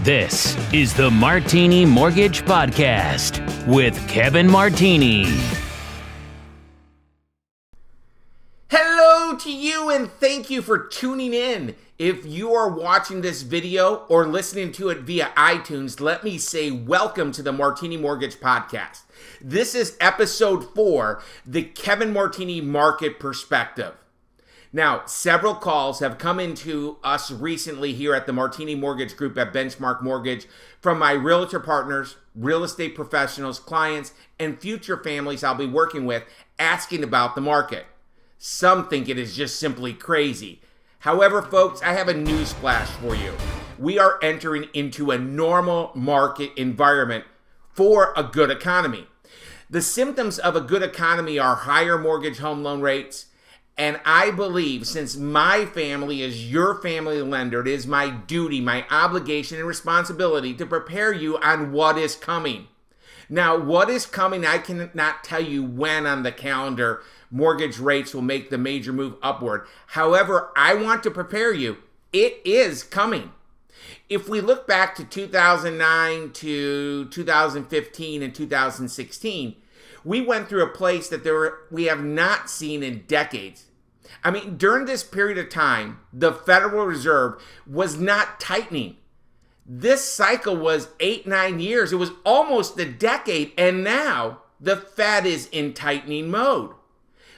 This is the Martini Mortgage Podcast with Kevin Martini. Hello to you and thank you for tuning in. If you are watching this video or listening to it via iTunes, let me say welcome to the Martini Mortgage Podcast. This is episode 4, the Kevin Martini Market Perspective. Now, several calls have come into us recently here at the Martini Mortgage Group at Benchmark Mortgage from my realtor partners, real estate professionals, clients, and future families I'll be working with asking about the market. Some think it is just simply crazy. However, folks, I have a news flash for you. We are entering into a normal market environment for a good economy. The symptoms of a good economy are higher mortgage home loan rates. And I believe, since my family is your family lender, it is my duty, my obligation, and responsibility to prepare you on what is coming. Now, what is coming, I cannot tell you when on the calendar mortgage rates will make the major move upward. However, I want to prepare you. It is coming. If we look back to 2009 to 2015 and 2016, we went through a place that we have not seen in decades. I mean, during this period of time, the Federal Reserve was not tightening. This cycle was 8-9 years. It was almost a decade, and now the Fed is in tightening mode.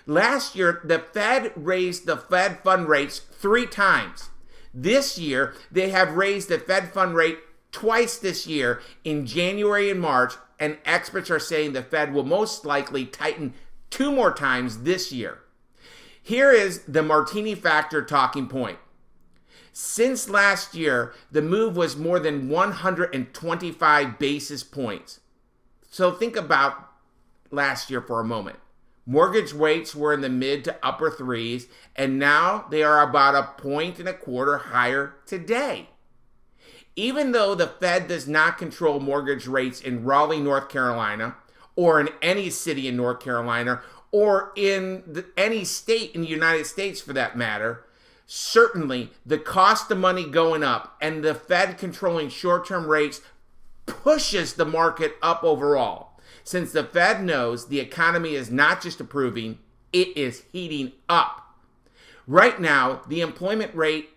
Last year, the Fed raised the Fed fund rates 3 times. This year, they have raised the Fed fund rate twice this year in January and March, and experts are saying the Fed will most likely tighten 2 more times this year. Here is the Martini factor talking point. Since last year, the move was more than 125 basis points. So think about last year for a moment. Mortgage rates were in the mid to upper 3s, and now they are about 1.25 points higher today. Even though the Fed does not control mortgage rates in Raleigh, North Carolina, or in any city in North Carolina, or in any state in the United States for that matter, certainly the cost of money going up and the Fed controlling short-term rates pushes the market up overall. Since the Fed knows the economy is not just improving, it is heating up. Right now, the employment rate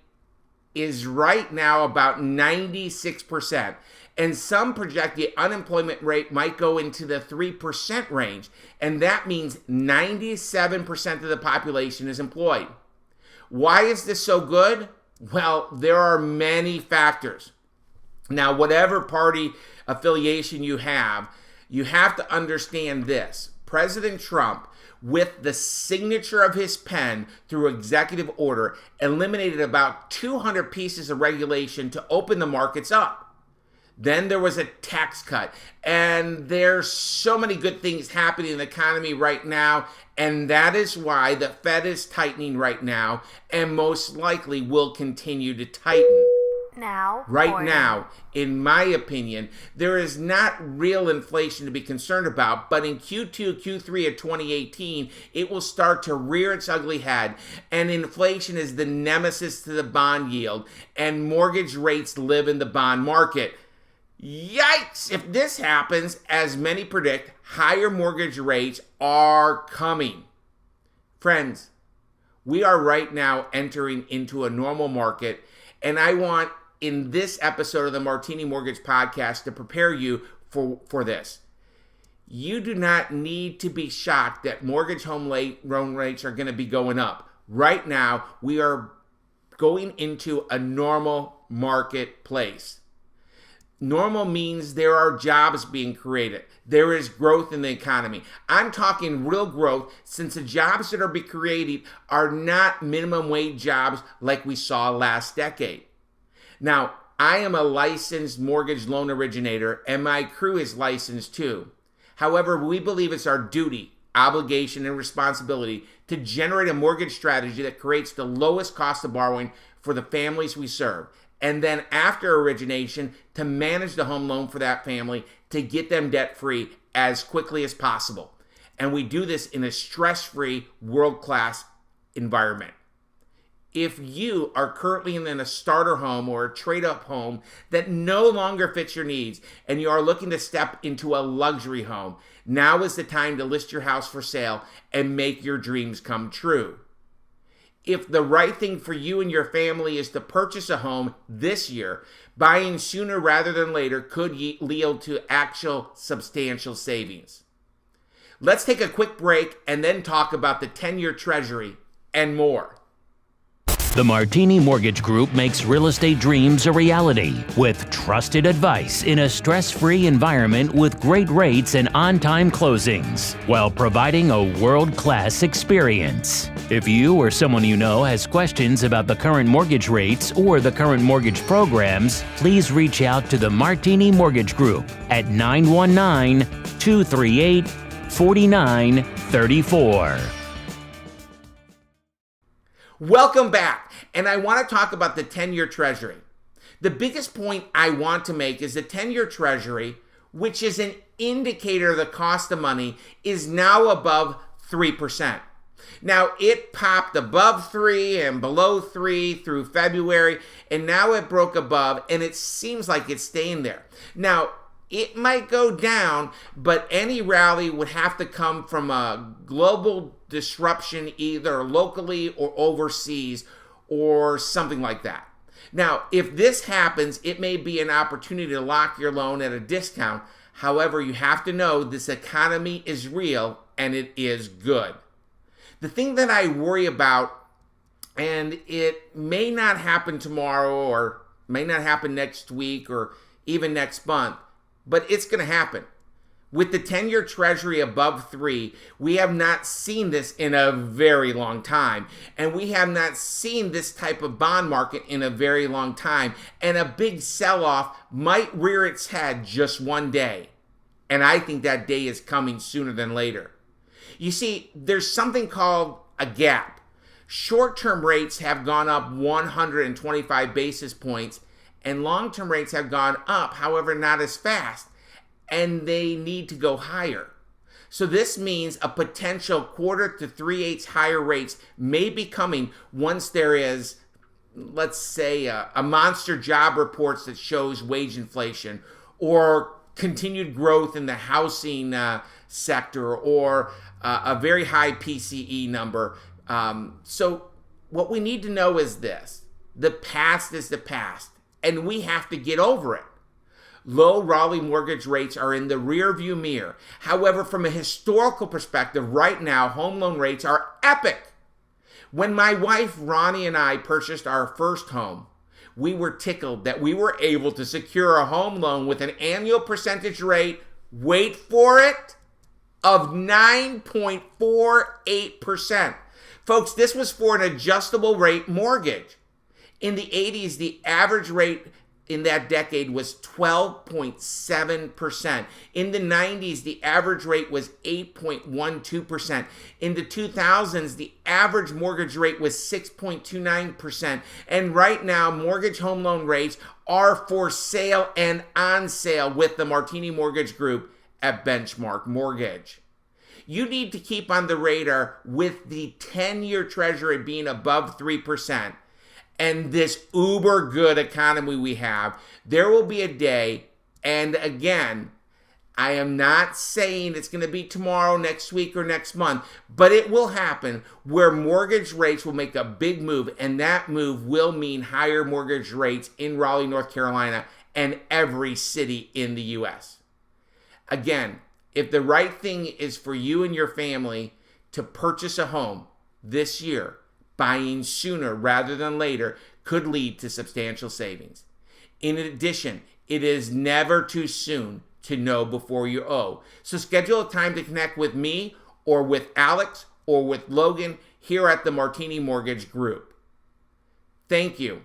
is right now about 96%, and some project the unemployment rate might go into the 3% range, and that means 97% of the population is employed. Why is this so good? Well, there are many factors. Now, whatever party affiliation you have to understand this. President Trump, with the signature of his pen through executive order, eliminated about 200 pieces of regulation to open the markets up. Then there was a tax cut, and there's so many good things happening in the economy right now, and that is why the Fed is tightening right now, and most likely will continue to tighten. Right now, in my opinion, there is not real inflation to be concerned about, but in Q2, Q3 of 2018, it will start to rear its ugly head, and inflation is the nemesis to the bond yield, and mortgage rates live in the bond market. Yikes! If this happens, as many predict, higher mortgage rates are coming. Friends, we are right now entering into a normal market, and I want in this episode of the Martini Mortgage Podcast to prepare you for this. You do not need to be shocked that mortgage home loan rates are going to be going up. Right now, we are going into a normal marketplace. Normal means there are jobs being created. There is growth in the economy. I'm talking real growth, since the jobs that are being created are not minimum wage jobs like we saw last decade. Now, I am a licensed mortgage loan originator, and my crew is licensed too. However, we believe it's our duty, obligation, and responsibility to generate a mortgage strategy that creates the lowest cost of borrowing for the families we serve. And then after origination, to manage the home loan for that family to get them debt-free as quickly as possible. And we do this in a stress-free, world-class environment. If you are currently in a starter home or a trade-up home that no longer fits your needs and you are looking to step into a luxury home, now is the time to list your house for sale and make your dreams come true. If the right thing for you and your family is to purchase a home this year, buying sooner rather than later could lead to actual substantial savings. Let's take a quick break and then talk about the 10-year Treasury and more. The Martini Mortgage Group makes real estate dreams a reality with trusted advice in a stress-free environment with great rates and on-time closings while providing a world-class experience. If you or someone you know has questions about the current mortgage rates or the current mortgage programs, please reach out to the Martini Mortgage Group at 919-238-4934. Welcome back, and I want to talk about the 10-year Treasury. The biggest point I want to make is the 10-year Treasury, which is an indicator of the cost of money, is now above 3%. Now, it popped above 3 and below 3 through February, and now it broke above, and it seems like it's staying there. Now, it might go down, but any rally would have to come from a global disruption either locally or overseas or something like that. Now, if this happens, it may be an opportunity to lock your loan at a discount. However, you have to know this economy is real and it is good. The thing that I worry about, and it may not happen tomorrow or may not happen next week or even next month, but it's going to happen. With the 10-year Treasury above 3, we have not seen this in a very long time. And we have not seen this type of bond market in a very long time. And a big sell-off might rear its head just one day. And I think that day is coming sooner than later. You see, there's something called a gap. Short-term rates have gone up 125 basis points, and long-term rates have gone up, however, not as fast, and they need to go higher. So this means a potential 1/4 to 3/8 higher rates may be coming once there is, let's say, a monster job reports that shows wage inflation or continued growth in the housing sector or a very high PCE number. So what we need to know is this: the past is the past, and we have to get over it. Low Raleigh mortgage rates are in the rearview mirror. However, from a historical perspective, right now, home loan rates are epic. When my wife, Ronnie, and I purchased our first home, we were tickled that we were able to secure a home loan with an annual percentage rate, wait for it, of 9.48%. Folks, this was for an adjustable rate mortgage. In the 80s, the average rate in that decade was 12.7%. In the 90s, the average rate was 8.12%. In the 2000s, the average mortgage rate was 6.29%. And right now, mortgage home loan rates are for sale and on sale with the Martini Mortgage Group at Benchmark Mortgage. You need to keep on the radar with the 10-year Treasury being above 3%. And this uber good economy we have, there will be a day, and again, I am not saying it's going to be tomorrow, next week, or next month, but it will happen where mortgage rates will make a big move, and that move will mean higher mortgage rates in Raleigh, North Carolina, and every city in the U.S. Again, if the right thing is for you and your family to purchase a home this year, buying sooner rather than later could lead to substantial savings. In addition, it is never too soon to know before you owe. So schedule a time to connect with me or with Alex or with Logan here at the Martini Mortgage Group. Thank you.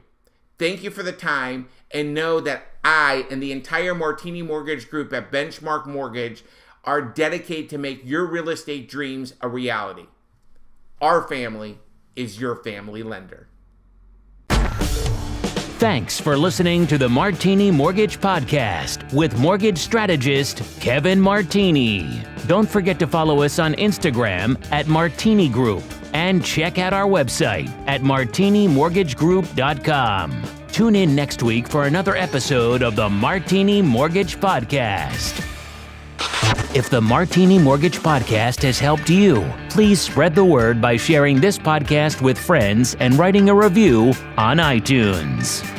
Thank you for the time, and know that I and the entire Martini Mortgage Group at Benchmark Mortgage are dedicated to make your real estate dreams a reality. Our family is your family lender. Thanks for listening to the Martini Mortgage Podcast with mortgage strategist Kevin Martini. Don't forget to follow us on Instagram at Martini Group and check out our website at martinimortgagegroup.com. Tune in next week for another episode of the Martini Mortgage Podcast. If the Martini Mortgage Podcast has helped you, please spread the word by sharing this podcast with friends and writing a review on iTunes.